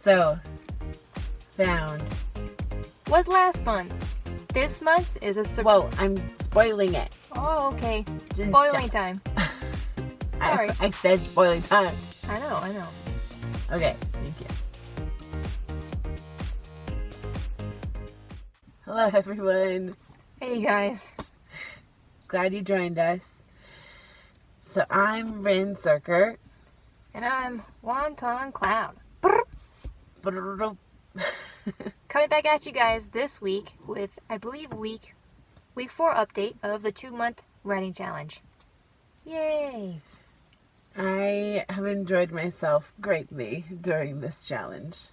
So, found. Was last month's. This month's is a Whoa, I'm spoiling it. Oh, okay. Didn't Spoiling time. Sorry. I said spoiling time. I know. Okay, thank you. Hello, everyone. Hey, guys. Glad you joined us. So, I'm Rin Cirker. And I'm Wonton Cloud. Coming back at you guys this week with, I believe, week 4 update of the 2-month writing challenge. Yay! I have enjoyed myself greatly during this challenge.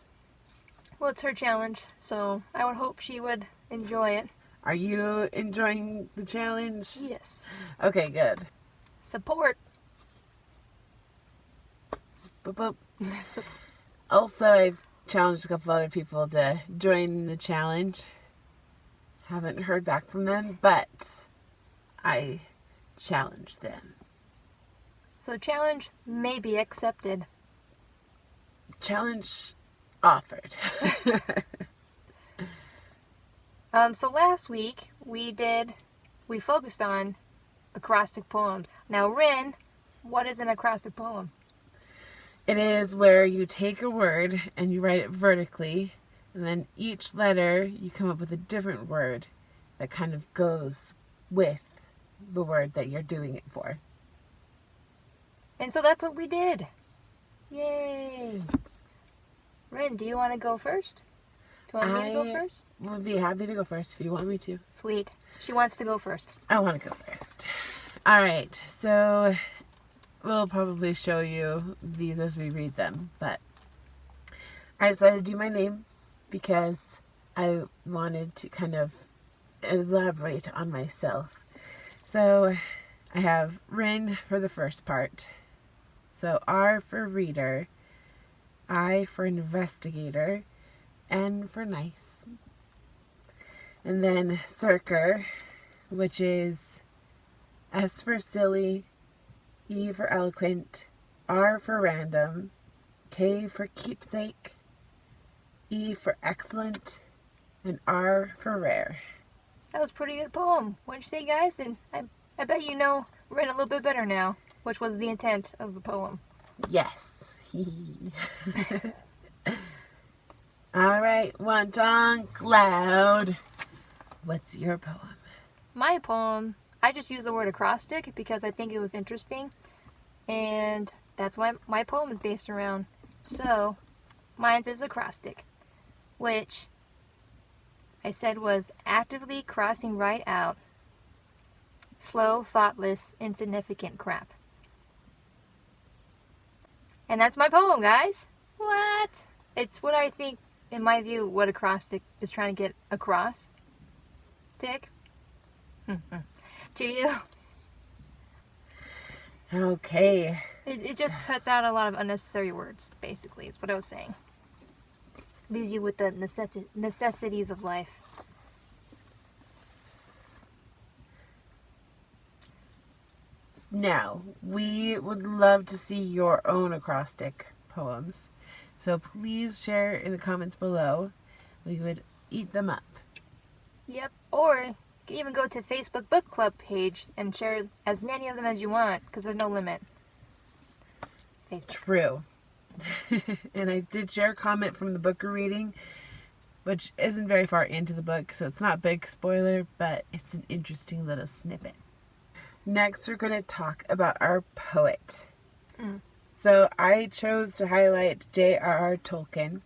Well, it's her challenge, so I would hope she would enjoy it. Are you enjoying the challenge? Yes. Okay, good. Support. Boop, boop. Also, I've challenged a couple other people to join the challenge. Haven't heard back from them, but I challenged them. So challenge may be accepted. Challenge offered. So last week we focused on acrostic poems. Now, Rin, what is an acrostic poem? It is where you take a word and you write it vertically, and then each letter you come up with a different word that kind of goes with the word that you're doing it for. And so that's what we did. Yay! Rin, do you want to go first? Do you want me to go first? I would be happy to go first if you want me to. Sweet. She wants to go first. I want to go first. All right, so we'll probably show you these as we read them, but I decided to do my name because I wanted to kind of elaborate on myself. So I have Rin for the first part. So R for reader, I for investigator, N for nice. And then Circer, which is S for silly, E for eloquent, R for random, K for keepsake, E for excellent, and R for rare. That was a pretty good poem. What'd you say, guys? And I bet you know Rin a little bit better now, which was the intent of the poem. Yes. All right, Wonton Cloud. What's your poem? My poem, I just used the word acrostic because I think it was interesting. And that's what my poem is based around. So, mine's is acrostic, which I said was actively crossing right out. Slow, thoughtless, insignificant crap. And that's my poem, guys. What? It's what I think, in my view, what acrostic is trying to get across. Dick? To you. Okay. It just cuts out a lot of unnecessary words, basically, is what I was saying. Leaves you with the necessities of life. Now, we would love to see your own acrostic poems. So please share in the comments below. We would eat them up. Yep. Or you can even go to Facebook book club page and share as many of them as you want, because there's no limit. It's Facebook. True. And I did share a comment from the book we're reading, which isn't very far into the book, so it's not a big spoiler, but it's an interesting little snippet. Next, we're going to talk about our poet. So I chose to highlight J.R.R. Tolkien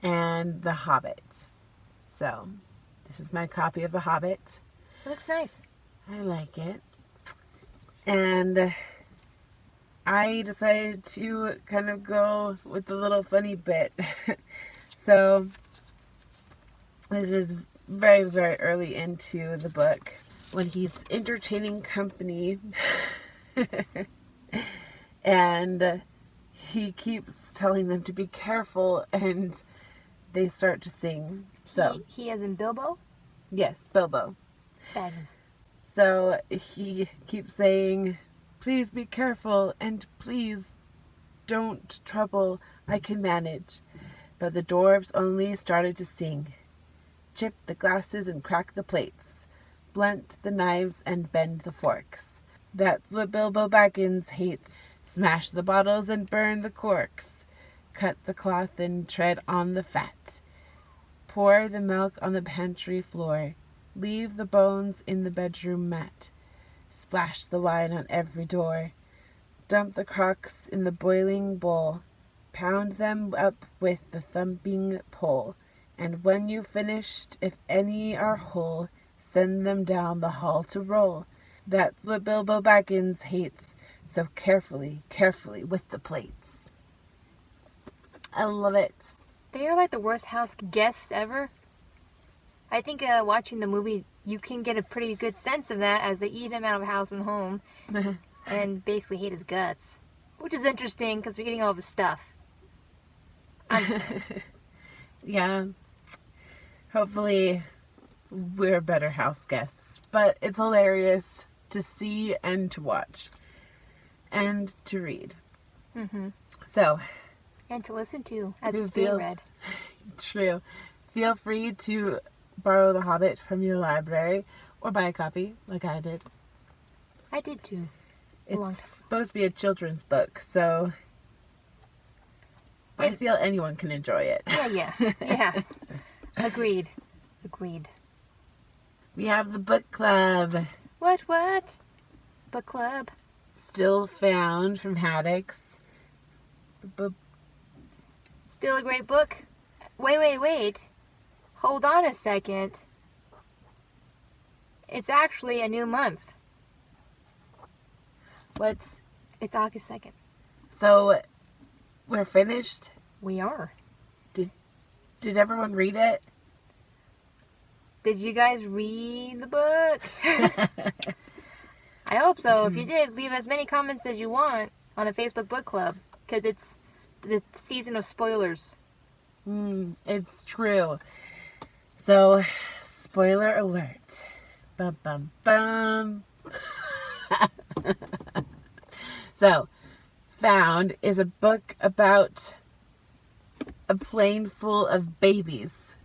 and The Hobbit. So this is my copy of The Hobbit. It looks nice. I like it. And I decided to kind of go with the little funny bit. So this is very, very early into the book when he's entertaining company and he keeps telling them to be careful and they start to sing. So he as in Bilbo? Yes, Bilbo. Baggins. So he keeps saying, please be careful and please don't trouble, I can manage. But the dwarves only started to sing. Chip the glasses and crack the plates. Blunt the knives and bend the forks. That's what Bilbo Baggins hates. Smash the bottles and burn the corks. Cut the cloth and tread on the fat. Pour the milk on the pantry floor. Leave the bones in the bedroom mat. Splash the wine on every door. Dump the crocks in the boiling bowl. Pound them up with the thumping pole. And when you've finished, if any are whole, send them down the hall to roll. That's what Bilbo Baggins hates. So carefully, carefully with the plates. I love it. They are like the worst house guests ever. I think watching the movie, you can get a pretty good sense of that as they eat him out of house and home and basically hate his guts. Which is interesting because they're eating all of his stuff. I'm saying. Yeah. Hopefully we're better house guests. But it's hilarious to see and to watch. And to read. Mm-hmm. So. And to listen to as it's being read. True. Feel free to borrow The Hobbit from your library or buy a copy like I did. I did too. It's supposed to be a children's book, so I feel anyone can enjoy it. Yeah. Agreed. We have the book club. What? Book club. Still Found from Haddix. Still a great book. Wait. Hold on a second. It's actually a new month. What? It's August 2nd. So, we're finished? We are. Did everyone read it? Did you guys read the book? I hope so. If you did, leave as many comments as you want on the Facebook book club. Because it's the season of spoilers. It's true. So, spoiler alert. Bum, bum, bum. So, Found is a book about a plane full of babies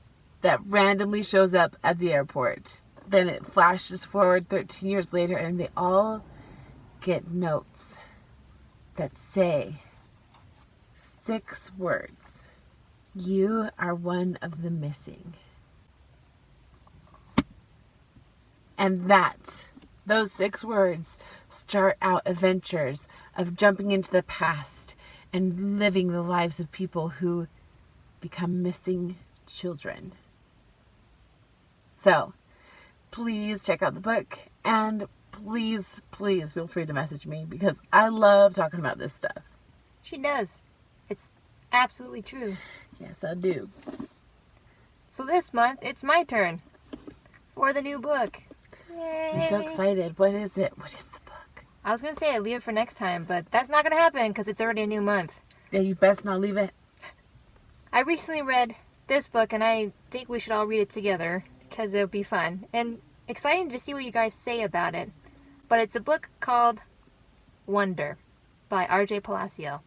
that randomly shows up at the airport. Then it flashes forward 13 years later and they all get notes that say 6 words. You are one of the missing. And those 6 words start out adventures of jumping into the past and living the lives of people who become missing children. So, please check out the book and please feel free to message me because I love talking about this stuff. She does. It's absolutely true. Yes, I do. So this month, it's my turn for the new book. Yay. I'm so excited. What is it? What is the book? I was going to say I'd leave it for next time, but that's not going to happen because it's already a new month. Yeah, you best not leave it. I recently read this book and I think we should all read it together because it'll be fun and exciting to see what you guys say about it. But it's a book called Wonder by R.J. Palacio.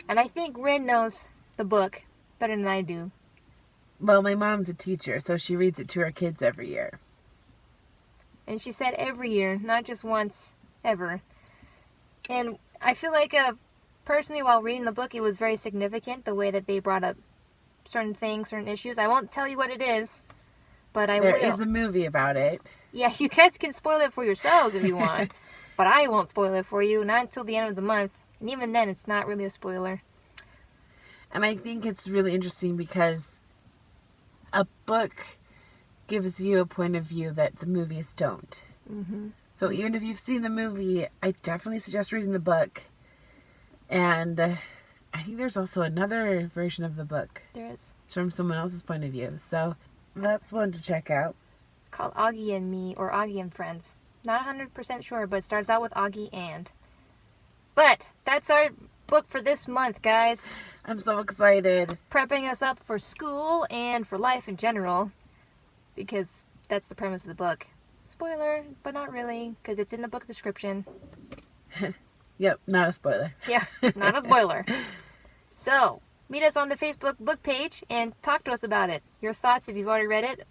And I think Rin knows the book better than I do. Well, my mom's a teacher, so she reads it to her kids every year. And she said every year, not just once, ever. And I feel like, personally, while reading the book, it was very significant, the way that they brought up certain things, certain issues. I won't tell you what it is, but I will. There is a movie about it. Yeah, you guys can spoil it for yourselves if you want. But I won't spoil it for you, not until the end of the month. And even then, it's not really a spoiler. And I think it's really interesting because a book gives you a point of view that the movies don't. Mm-hmm. So even if you've seen the movie, I definitely suggest reading the book. And I think there's also another version of the book. There is. It's from someone else's point of view. So that's one to check out. It's called Augie and Me, or Augie and Friends. Not 100% sure, but it starts out with Augie and. But that's our book for this month, guys. I'm so excited. Prepping us up for school and for life in general. Because that's the premise of the book. Spoiler, but not really, because it's in the book description. Yep, not a spoiler. Yeah, not a spoiler. So, meet us on the Facebook book page and talk to us about it. Your thoughts if you've already read it,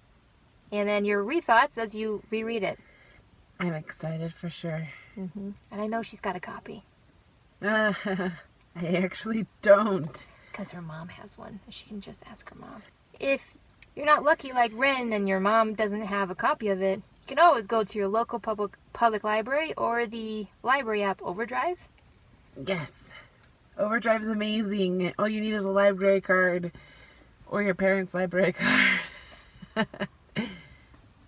and then your rethoughts as you reread it. I'm excited for sure. And I know she's got a copy. I actually don't. Because her mom has one. She can just ask her mom. If you're not lucky like Ren and your mom doesn't have a copy of it, you can always go to your local public library or the library app Overdrive. Yes. Overdrive is amazing. All you need is a library card or your parents' library card.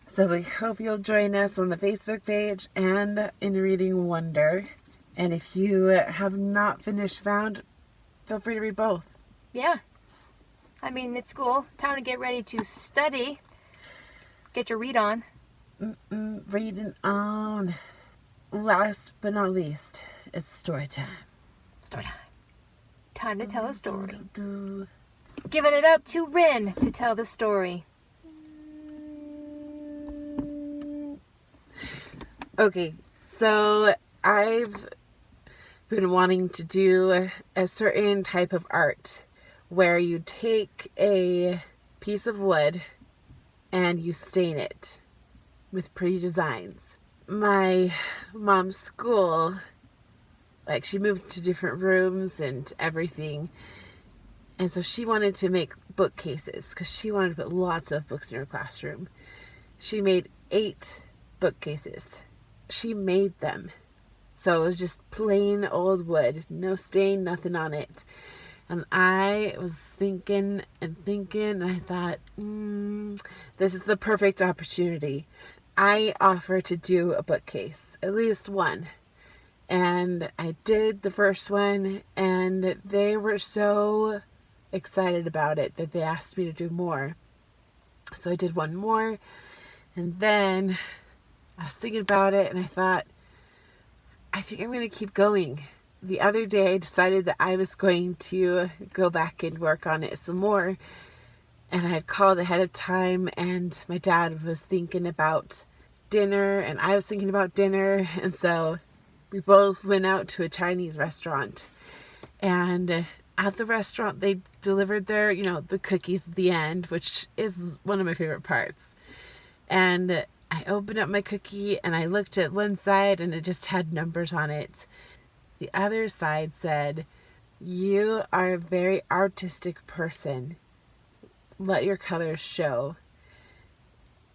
So we hope you'll join us on the Facebook page and in Reading Wonder. And if you have not finished Found, feel free to read both. Yeah. I mean, it's school. Time to get ready to study. Get your read on. Reading on. Last but not least, it's story time. Story time. Time to tell a story. Do. Giving it up to Rin to tell the story. Okay, so I've been wanting to do a certain type of art where you take a piece of wood and you stain it with pretty designs. My mom's school, like, she moved to different rooms and everything, and so she wanted to make bookcases because she wanted to put lots of books in her classroom. She made 8 bookcases. She made them. So it was just plain old wood, no stain, nothing on it. And I was thinking, and I thought, this is the perfect opportunity. I offer to do a bookcase, at least one. And I did the first one, and they were so excited about it that they asked me to do more. So I did one more, and then I was thinking about it, and I thought, I think I'm going to keep going. The other day, I decided that I was going to go back and work on it some more. And I had called ahead of time, and my dad was thinking about dinner, and I was thinking about dinner. And so we both went out to a Chinese restaurant. And at the restaurant, they delivered their, the cookies at the end, which is one of my favorite parts. And I opened up my cookie and I looked at one side and it just had numbers on it. The other side said, "You are a very artistic person. Let your colors show."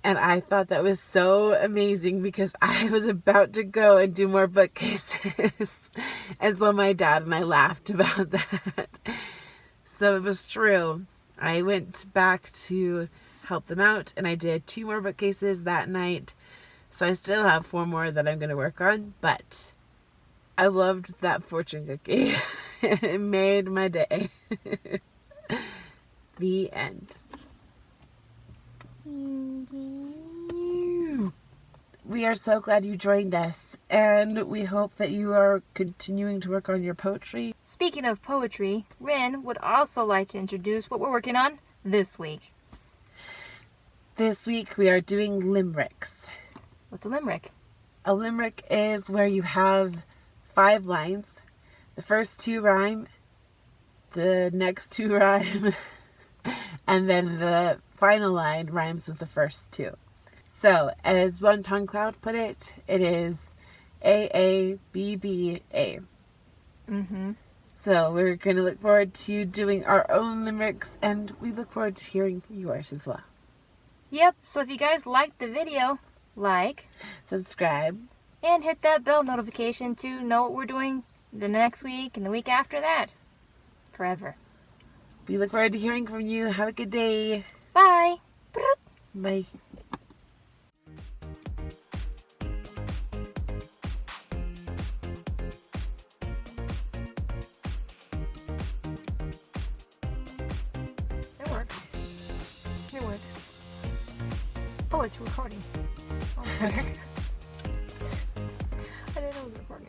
And I thought that was so amazing because I was about to go and do more bookcases. And so my dad and I laughed about that. So it was true. I went back to help them out, and I did 2 more bookcases that night. So I still have 4 more that I'm going to work on, but I loved that fortune cookie. It made my day. The end. We are so glad you joined us, and we hope that you are continuing to work on your poetry. Speaking of poetry, Rin would also like to introduce what we're working on this week. This week we are doing limericks. What's a limerick? A limerick is where you have 5 lines. The first 2 rhyme, the next 2 rhyme, and then the final line rhymes with the first 2. So, as One Tongue Cloud put it, it is AABBA. So we're going to look forward to doing our own limericks, and we look forward to hearing yours as well. Yep, so if you guys liked the video, like, subscribe, and hit that bell notification to know what we're doing the next week and the week after that. Forever. We look forward to hearing from you. Have a good day. Bye. Bye. It worked. It worked. Oh, it's recording. Oh,